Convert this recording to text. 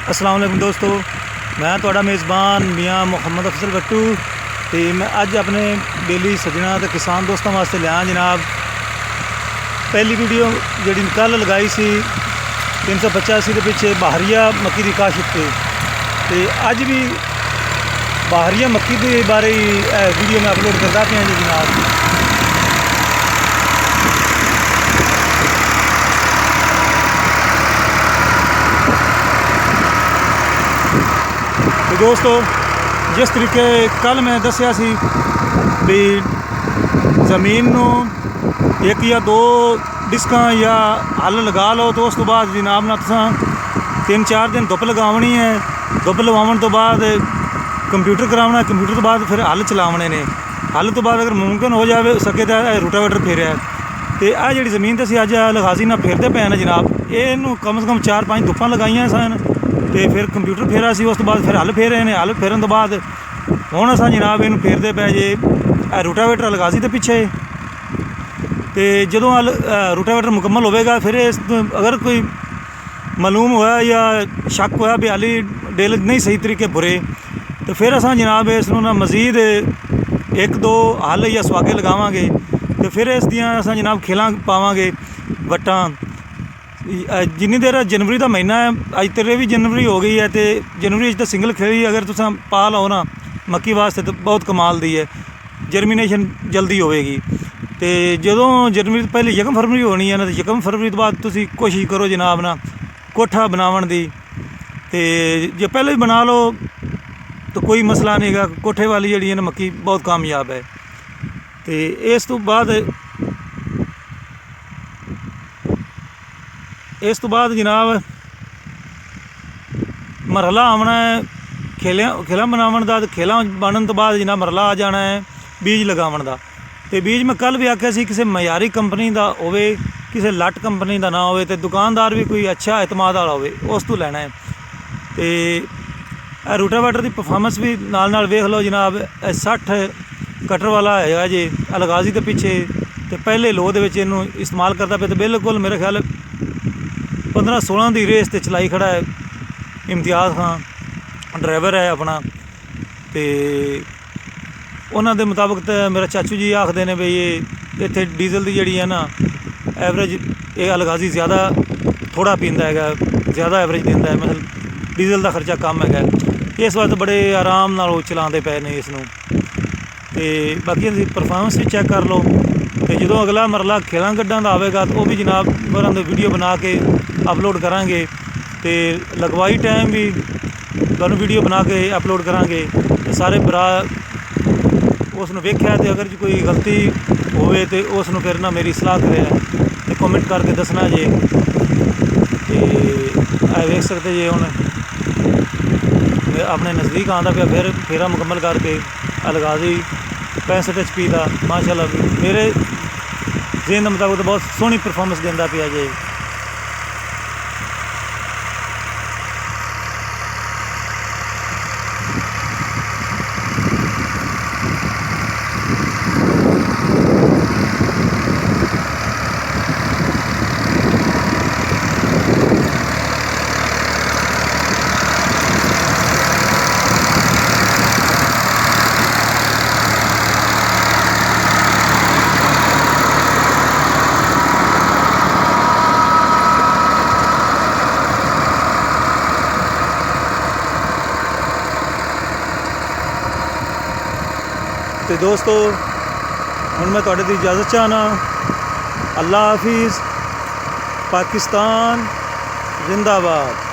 अस्सलाम वालेकुम दोस्तों, मैं थोड़ा मेज़बान मियाँ मुहम्मद अफजल भट्टू तो मैं अज अपने बेली सज्जना तो किसान दोस्तों वास्ते लिया जनाब। पहली वीडियो जी कल लगाई सी 385 के पिछे बहरिया मक्की की काश्त पे अज भी बहरिया मक्की के बारे वीडियो मैं अपलोड करता पाया जी जनाब। तो दोस्तों जिस तरीके कल मैं दसिया सी भी ज़मीन नू एक या दो डिस्कां या हल लगा लो तो उस तो बाद जनाब ना तुसां 3-4 दिन धुप लगावनी है। धुप लवावन तो बाद कंप्यूटर करावना, कंप्यूटर तो बाद फिर हल चलावने ने। हल तो बाद अगर मुमकिन हो जाए सके तो रोटावेटर फेरिया तो आ जी ज़मीन तो असीं अज लगासी ना फेरते पे हैं जनाब। इनू कम से कम 4-5 धुप्पां लगाइयां सन तो फिर कंप्यूटर फेरा सी, उस तो बाद फिर हल फेरे ने। हल फेरन तो बाद हुण असां जनाब इनू फेरते पे जे रोटावेटर लगा सी तो पिछे तो जदों हल रोटावेटर मुकम्मल होगा फिर इस अगर कोई मालूम होया या शक होया भी हाली डिल नहीं सही तरीके बुरे तो फिर असां जनाब इस ना मजीद 1-2 हल या सुहागे लगावांगे तो फिर इस दियां असां जनाब खेलां पावांगे वट्टां। जिन्नी देर जनवरी का महीना है, अज 13 जनवरी हो गई है तो जनवरी तो सिंगल खेली अगर तुम पा लो ना मक्की वास्ते तो बहुत कमाल दी है, जर्मीनेशन जल्दी होएगी। तो जदों जनवरी तो पहले 1 फरवरी होनी है ना तो 1 फरवरी तो बाद तुसी कोशिश करो जनाब ना कोठा बनावन दी। तो जो पहले भी बना लो तो कोई मसला नहीं है, कोठे वाली जी है ना मक्की बहुत कामयाब है। तो इस तो बाद जनाब मरहला आना है खेला बनावन का। खेला बनने तो बाद जनाब मरहला आ जाना है बीज लगावन का। तो बीज मैं कल भी आख्या सी किसी मयारी कंपनी का होवे, किसी लट कंपनी का ना होवे तो दुकानदार भी कोई अच्छा एतमाद वाला होवे उस तो लेना है। तो रोटावेटर की परफॉर्मेंस भी नाल वेख लो जनाब। 60 कटर वाला है जी अलगाजी के पिछे तो पहले लो दे विच इनू इस्तेमाल करता पे तो बिल्कुल मेरे ख्याल 15-16 की रेस तो चलाई खड़ा है। इम्तियाज़ खान ड्राइवर है अपना। तो उन्होंने मुताबिक तो मेरा चाचू जी आखते हैं भी ये इत्थे डीजल की जी है ना एवरेज ये अलगाजी ज़्यादा थोड़ा पींदा है, ज़्यादा एवरेज देंदा है, मतलब डीजल का खर्चा कम है। इस वास्ते बड़े आराम नाल चलाते पे ने इसनूं। तो बाकी परफॉर्मेंस भी चैक कर लो। तो जो अगला मरला खेलों गड्ढां का आएगा तो वह भी जनाब घर वीडियो बना के अपलोड करांगे। तो लगवाई टाइम भी तुहानूं वीडियो बना के अपलोड करांगे। तो सारे भरा उसनूं वेख्या तो अगर कोई गलती होवे तो उसनूं फिर ना मेरी सलाह करे तो कमेंट करके दसना जे। तो वेख सकते जे हुण अपने नज़दीक आंदा पिया फिर फेरा मुकम्मल करके अलगाजी 65 HP का माशाल्लाह मेरे जहन के मुताबिक बहुत सोहनी परफॉर्मेंस देंदा पिया जे। तो दोस्तों हुण मैं तुहाडे दी इजाज़त चाहना। अल्लाह हाफिज़। पाकिस्तान जिंदाबाद।